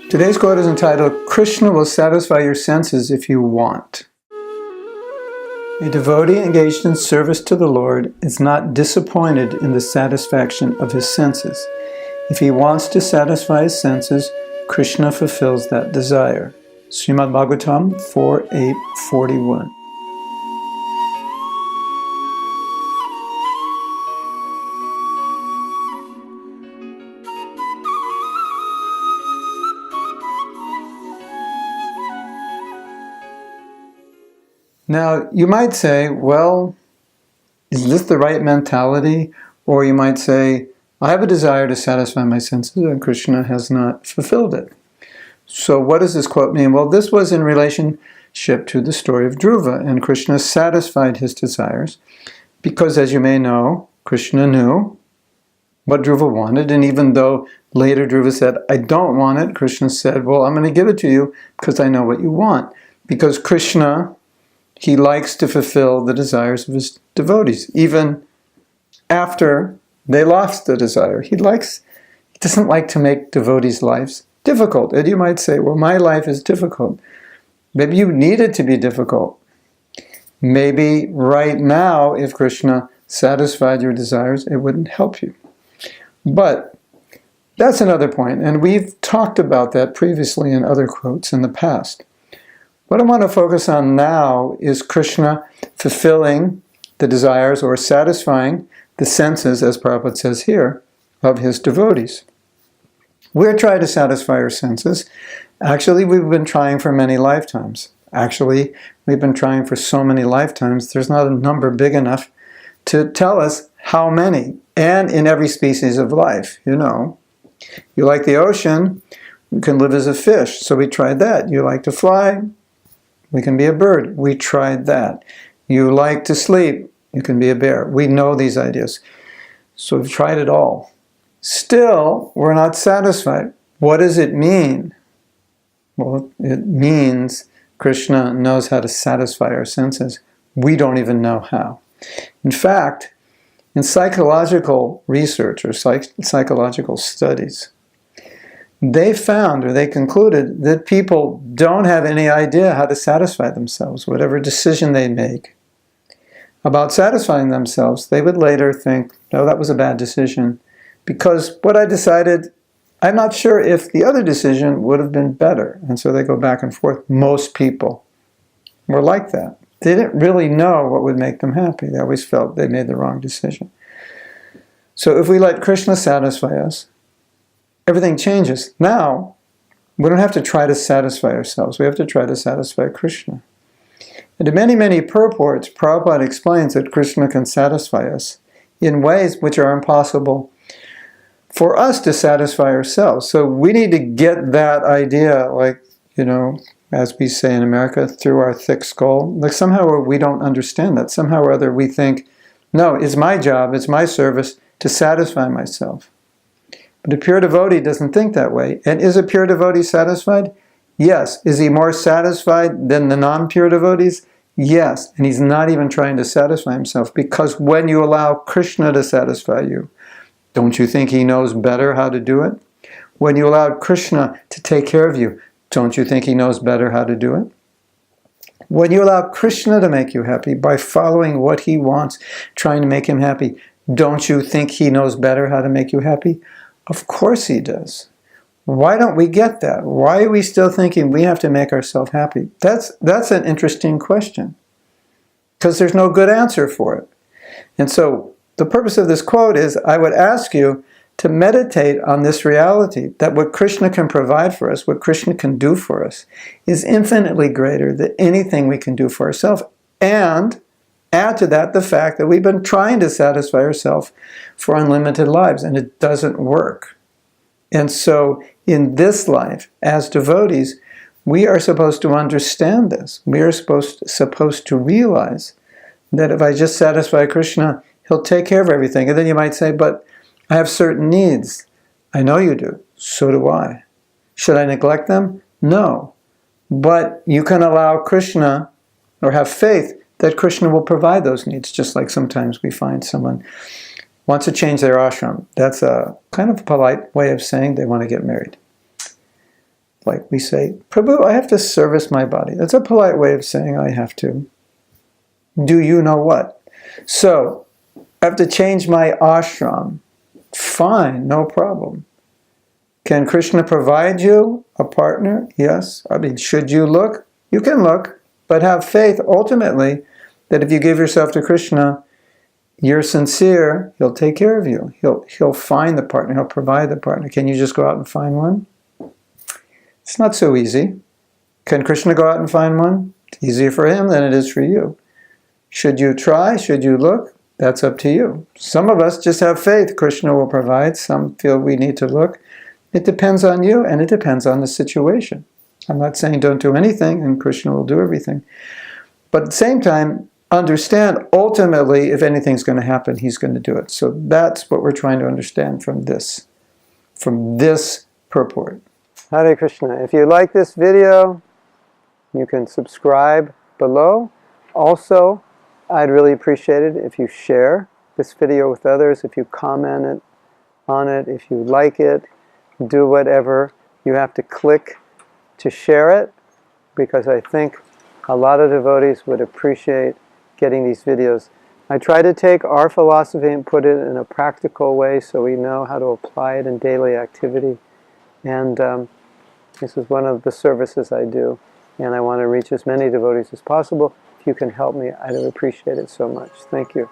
Today's quote is entitled, "Krishna will satisfy your senses if you want." A devotee engaged in service to the Lord is not disappointed in the satisfaction of his senses. If he wants to satisfy his senses, Krishna fulfills that desire. Srimad Bhagavatam 4.8.41. Now, you might say, well, is this the right mentality? Or you might say, I have a desire to satisfy my senses and Krishna has not fulfilled it. So what does this quote mean? Well, this was in relationship to the story of Dhruva, and Krishna satisfied his desires because, as you may know, Krishna knew what Dhruva wanted, and even though later Dhruva said, I don't want it, Krishna said, well, I'm going to give it to you because I know what you want. Because Krishna, he likes to fulfill the desires of his devotees, even after they lost the desire. He doesn't like to make devotees' lives difficult. And you might say, well, my life is difficult. Maybe you need it to be difficult. Maybe right now, if Krishna satisfied your desires, it wouldn't help you. But that's another point, and we've talked about that previously in other quotes in the past. What I want to focus on now is Krishna fulfilling the desires or satisfying the senses, as Prabhupada says here, of his devotees. We're trying to satisfy our senses. Actually, we've been trying for many lifetimes. Actually, we've been trying for so many lifetimes, there's not a number big enough to tell us how many. And in every species of life, you know. You like the ocean, you can live as a fish, so we tried that. You like to fly, we can be a bird. We tried that. You like to sleep, you can be a bear. We know these ideas. So we've tried it all. Still, we're not satisfied. What does it mean? Well, it means Krishna knows how to satisfy our senses. We don't even know how. In fact, in psychological research or psychological studies, they found, or they concluded, that people don't have any idea how to satisfy themselves. Whatever decision they make about satisfying themselves, they would later think, no, that was a bad decision, because what I decided, I'm not sure if the other decision would have been better. And so they go back and forth. Most people were like that. They didn't really know what would make them happy. They always felt they made the wrong decision. So if we let Krishna satisfy us, everything changes. Now, we don't have to try to satisfy ourselves. We have to try to satisfy Krishna. And in many, many purports, Prabhupada explains that Krishna can satisfy us in ways which are impossible for us to satisfy ourselves. So we need to get that idea, like, you know, as we say in America, through our thick skull. Like somehow we don't understand that. Somehow or other we think, no, it's my job, it's my service to satisfy myself. But a pure devotee doesn't think that way. And is a pure devotee satisfied? Yes. Is he more satisfied than the non-pure devotees? Yes. And he's not even trying to satisfy himself, because when you allow Krishna to satisfy you, don't you think he knows better how to do it? When you allow Krishna to take care of you, don't you think he knows better how to do it? When you allow Krishna to make you happy by following what he wants, trying to make him happy, don't you think he knows better how to make you happy? Of course he does. Why don't we get that? Why are we still thinking we have to make ourselves happy? That's an interesting question, because there's no good answer for it. And so the purpose of this quote is, I would ask you to meditate on this reality, that what Krishna can provide for us, what Krishna can do for us, is infinitely greater than anything we can do for ourselves. And add to that the fact that we've been trying to satisfy ourselves for unlimited lives, and it doesn't work. And so in this life, as devotees, we are supposed to understand this. We are supposed to realize that if I just satisfy Krishna, he'll take care of everything. And then you might say, but I have certain needs. I know you do. So do I. Should I neglect them? No. But you can allow Krishna, or have faith that Krishna will provide those needs, just like sometimes we find someone wants to change their ashram. That's a kind of a polite way of saying they want to get married. Like we say, Prabhu, I have to service my body. That's a polite way of saying I have to. Do you know what? So, I have to change my ashram. Fine, no problem. Can Krishna provide you a partner? Yes. I mean, should you look? You can look, but have faith ultimately that if you give yourself to Krishna, you're sincere, he'll take care of you. He'll find the partner, he'll provide the partner. Can you just go out and find one? It's not so easy. Can Krishna go out and find one? It's easier for him than it is for you. Should you try? Should you look? That's up to you. Some of us just have faith Krishna will provide. Some feel we need to look. It depends on you, and it depends on the situation. I'm not saying don't do anything, and Krishna will do everything. But at the same time, understand, ultimately, if anything's going to happen, he's going to do it. So that's what we're trying to understand from this purport. Hare Krishna. If you like this video, you can subscribe below. Also, I'd really appreciate it if you share this video with others, if you comment on it, if you like it, do whatever. You have to click to share it, because I think a lot of devotees would appreciate getting these videos. I try to take our philosophy and put it in a practical way so we know how to apply it in daily activity. And this is one of the services I do, and I want to reach as many devotees as possible. If you can help me, I'd appreciate it so much. Thank you.